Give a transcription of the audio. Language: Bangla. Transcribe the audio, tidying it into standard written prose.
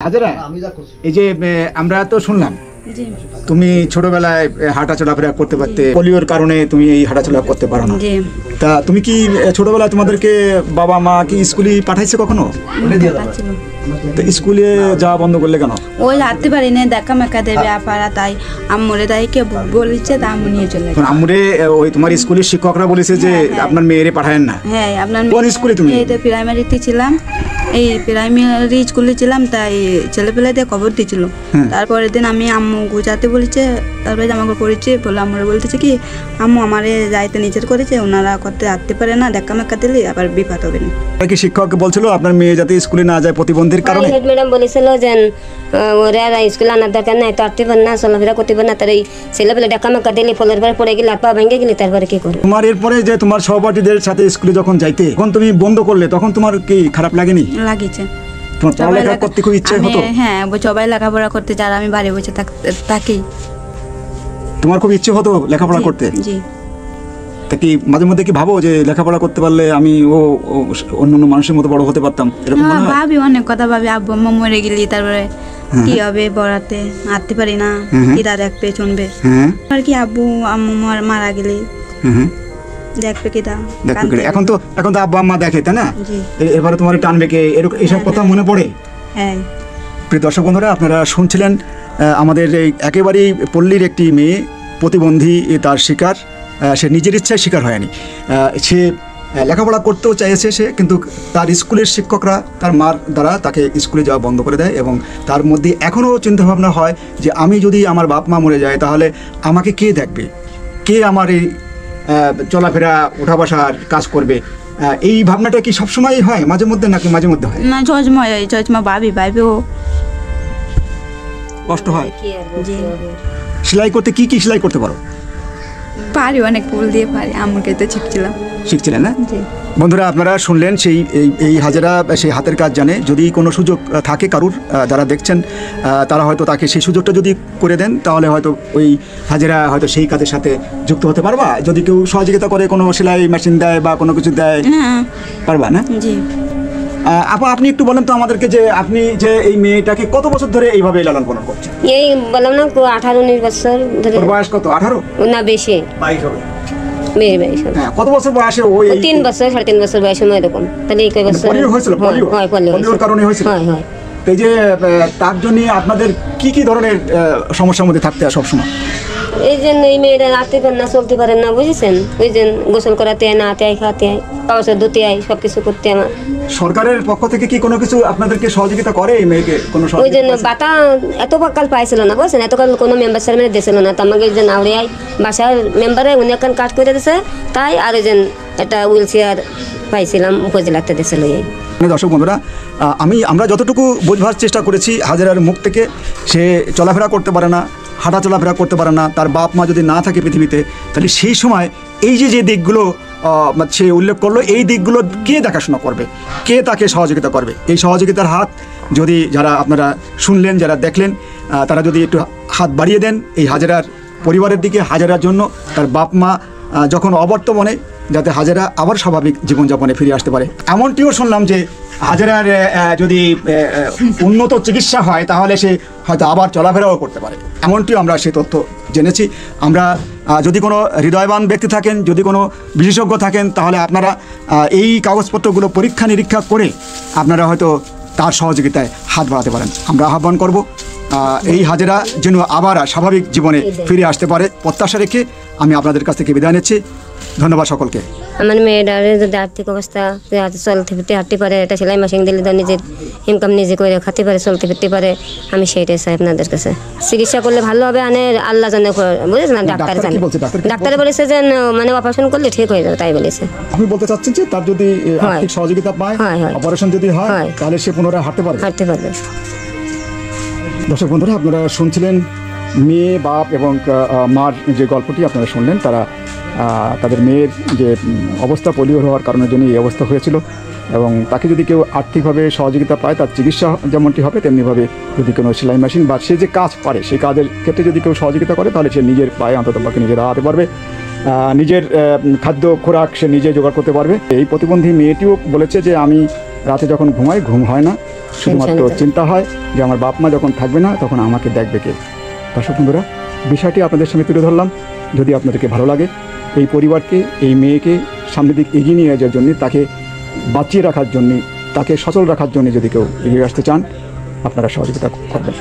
হাজেরা, এই যে আমরা তো শুনলাম তুমি ছোটবেলায় হাঁটা চলাফেরা করতে পারতে, পোলিওর কারণে তুমি এই হাঁটাচলা করতে পারো না। তা তুমি কি ছোটবেলায় তোমাদেরকে বাবা মা কি স্কুলে পাঠাইছে কখনো? তো স্কুলে যাওয়া বন্ধ করলে কেন? ওই হাঁটতে পারি না, দেখা মেকা দেবে আপারা, তাই আম্মুরে তাই কে বলেছে, তা আম্মু নিয়ে চলে গেছে। আম্মুরে ওই তোমার স্কুলের শিক্ষকরা বলেছে যে আপনার মেয়েরে পাঠায়েন না? হ্যাঁ, আপনার কোন স্কুলে তুমি? এই তো প্রাইমারিতে ছিলাম, এই প্রাইমারি স্কুলে ছিলাম, তাই ছেলেপেলাদের খবর দিয়েছিল। তারপরের দিন আমি আম্মু গুজাতে বলেছে, তারপরে আমাকে পড়েছে বলে আম্মুরে বলতেছে কি আম্মু আমারে যাইতে নিচের করেছে, ওনারা করতে আসতে পারে না, দেখা মেকা দিলে আবার বিপদ হবে না। কি শিক্ষককে বলছিল আপনার মেয়ে যাতে স্কুলে না যায় প্রতিবন্ধীর কারণে? হেড ম্যাডাম বলেছিল যে ওরা স্কুলে আনার দরকার নাই, তো আসতে পারে না, চলাফেরা করতে পারে না, তার এই ছেলেপেলে দেখা মেকা দিলে ফলের পরে পড়ে গেলে পা ভেঙে গেলে তারপরে কি করবে? তোমার এরপরে যে তোমার সহপাঠীদের সাথে স্কুলে যখন যাইতে, তখন তুমি বন্ধ করলে, তখন তোমার কি খারাপ লাগেনি? লাগিছে। তোমার পড়ালেখা করতে খুব ইচ্ছে হতো? হ্যাঁ, সবাই লেখাপড়া করতে, যারা আমি বাড়ি বসে থাকি। তোমার খুব ইচ্ছে হতো লেখাপড়া করতে? জি। তা কি মাঝে মধ্যে কি ভাবো যে লেখাপড়া করতে পারলে আমি অন্যান্য মানুষের মতো বড় হতে পারতাম, এরকম মনে হয়? ভাবি, অনেক কথা ভাবি, আব্বু আম্মা মরে গেলি তারপরে কি হবে, পড়াতে আনতে পারি না, কিরা দেখবে শুনবে, আর কি আব্বু আম্মু মারা গেলে দেখবে কিটা, দেখবে। এখন তো আব্বু আম্মা দেখে, তাই না? এবারে তোমার টানবে কে, এরকম এসব কথা মনে পড়ে? হ্যাঁ। প্রিয় দর্শক বন্ধুরা, আপনারা শুনছিলেন আমাদের এই একেবারেই পল্লীর একটি মেয়ে, প্রতিবন্ধী, তার শিকার, সে নিজের ইচ্ছায় শিকার হয়নি। সে লেখাপড়া করতেও চাইছে সে, কিন্তু তার স্কুলের শিক্ষকরা তার মার দ্বারা তাকে স্কুলে যাওয়া বন্ধ করে দেয়, এবং তার মধ্যে এখনও চিন্তাভাবনা হয় যে আমি যদি আমার বাপ মা মরে যায় তাহলে আমাকে কে দেখবে, কে আমার এই চলাফেরা উঠা বসার কাজ করবে। এই ভাবনাটা কি সবসময় হয়, মাঝে মধ্যে নাকি মাঝে মধ্যে হয় না? চশমা ভাবি ও কষ্ট হয়। সেলাই করতে কি সেলাই করতে পারো? পারি, অনেক ফুল দিয়ে পারি, আম্মুকে তো শিখছিলেন না? বন্ধুরা, আপনারা শুনলেন এই হাজেরা সেই হাতের কাজ জানে। যদি কোনো সুযোগ থাকে কারুর, যারা দেখছেন তারা হয়তো তাকে সেই সুযোগটা যদি করে দেন, তাহলে হয়তো ওই হাজেরা হয়তো সেই কাজের সাথে যুক্ত হতে পারবা। যদি কেউ সহযোগিতা করে, কোনো সেলাই মেশিন দেয় বা কোনো কিছু দেয়, পারবা না? জি। আপা, আপনি একটু বলেন তো আমাদেরকে যে আপনি যে এই মেয়েটাকে কত বছর ধরে এইভাবে লালন পালন করছেন? এই বললাম না 18-19 বছর ধরে। বয়স কত? 18 না, বেশি 22 হবে। মেয়ের বয়স কত বছর বয়সে? ওই 3 বছর 3.5 বছর বয়স এরকম। তাহলে এই কয় বছর হয়েছিল? পোলিওর কারণে হয়েছিল? হয়। এই যে তার জন্য আপনাদের কি ধরনের সমস্যার মধ্যে থাকতে হয় সবসময়? এই যে এই মেয়েরা রাখতে পারেন না, চলতে পারেন না, বুঝেছেন? ওই যে গোসল করাতে হয়, নাতে হয়, খাতে হয়, কাগজে ধুতে হয়, সবকিছু করতে আমার। সরকারের পক্ষ থেকে কি কোনো কিছু আপনাদেরকে সহযোগিতা করে এই মেয়েকে? কোনো ওই যে বাতা এত কাল পাইছিল না, বুঝছেন? এতকাল কোনো মেম্বার চেয়ারম্যান দিয়েছিল না, তো আমাকে যে নাওড়িয়ায় বাসার মেম্বারে উনি এখন কাজ করে দিয়েছে, তাই আর ওই যে একটা হুইল চেয়ার পাইছিলাম উপজেলাতে দিয়েছিল। দর্শক বন্ধুরা, আমরা যতটুকু বোঝবার চেষ্টা করেছি, হাজেরার মুখ থেকে সে চলাফেরা করতে পারে না, হাঁটা চলাফেরা করতে পারে না, তার বাপ মা যদি না থাকে পৃথিবীতে, তাহলে সেই সময় এই যে দিকগুলো সে উল্লেখ করলো, এই দিকগুলো কে দেখাশোনা করবে, কে তাকে সহযোগিতা করবে? এই সহযোগিতার হাত যদি যারা আপনারা শুনলেন, যারা দেখলেন, তারা যদি একটু হাত বাড়িয়ে দেন এই হাজেরার পরিবারের দিকে, হাজেরার জন্য, তার বাপ মা যখন অবর্তমানে, যাতে হাজেরা আবার স্বাভাবিক জীবনযাপনে ফিরে আসতে পারে। এমনটিও শুনলাম যে হাজেরার যদি উন্নত চিকিৎসা হয় তাহলে সে হয়তো আবার চলাফেরাও করতে পারে, এমনটিও আমরা সেই তথ্য জেনেছি। আমরা যদি কোনো হৃদয়বান ব্যক্তি থাকেন, যদি কোনো বিশেষজ্ঞ থাকেন, তাহলে আপনারা এই কাগজপত্রগুলো পরীক্ষা নিরীক্ষা করে আপনারা হয়তো তার সহযোগিতায় হাত বাড়াতে পারেন। আমরা আহ্বান করব এই হাজেরা যেন আবার স্বাভাবিক জীবনে ফিরে আসতে পারে প্রত্যাশা রেখে আমি আপনাদের কাছ থেকে বিদায় নিচ্ছি। ধন্যবাদ সকলকে। আমার মেয়েটার যদি আর্থিক অবস্থা চলতে ফিরতে হাঁটতে পারে, এটা সেলাই মেশিন দিলে তো নিজের ইনকাম নিজে করে খাতে পারে, চলতে ফিরতে পারে, আমি সেইটাই চাই আপনাদের কাছে। চিকিৎসা করলে ভালো হবে, আল্লাহ জানে, বুঝেছেন না? ডাক্তার জানে। ডাক্তার বলেছে যে মানে অপারেশন করলে ঠিক হয়ে যাবে, তাই বলেছে। আপনি বলতে চাচ্ছেন যে তার যদি আর্থিক সহযোগিতা পায়, অপারেশন যদি হয়, তাহলে সে পুনরায় হাঁটতে পারবে। দর্শক বন্ধুরা, আপনারা শুনছিলেন মেয়ে, বাপ এবং মার যে গল্পটি আপনারা শুনলেন। তাদের মেয়ের যে অবস্থা, পোলিও হওয়ার কারণের জন্য এই অবস্থা হয়েছিল, এবং তাকে যদি কেউ আর্থিকভাবে সহযোগিতা পায়, তার চিকিৎসা যেমনটি হবে তেমনিভাবে যদি কোনো সেলাই মেশিন বা সে যে কাজ পারে সেই কাজের ক্ষেত্রে যদি কেউ সহযোগিতা করে, তাহলে সে নিজের পায়ে অন্ততপক্ষে নিজে দাঁড়াতে পারবে, নিজের খাদ্য খোরাক সে নিজে জোগাড় করতে পারবে। এই প্রতিবন্ধী মেয়েটিও বলেছে যে আমি রাতে যখন ঘুমাই, ঘুম হয় না, শুধুমাত্র চিন্তা হয় যে আমার বাপ মা যখন থাকবে না তখন আমাকে দেখবে কে। দর্শক বন্ধুরা, বিষয়টি আপনাদের সামনে তুলে ধরলাম। যদি আপনাদেরকে ভালো লাগে, এই পরিবারকে, এই মেয়েকে সামনের দিক এগিয়ে নিয়ে যাওয়ার জন্য, তাকে বাঁচিয়ে রাখার জন্য, তাকে সচল রাখার জন্য যদি কেউ এগিয়ে আসতে চান, আপনারা সহযোগিতা করবেন।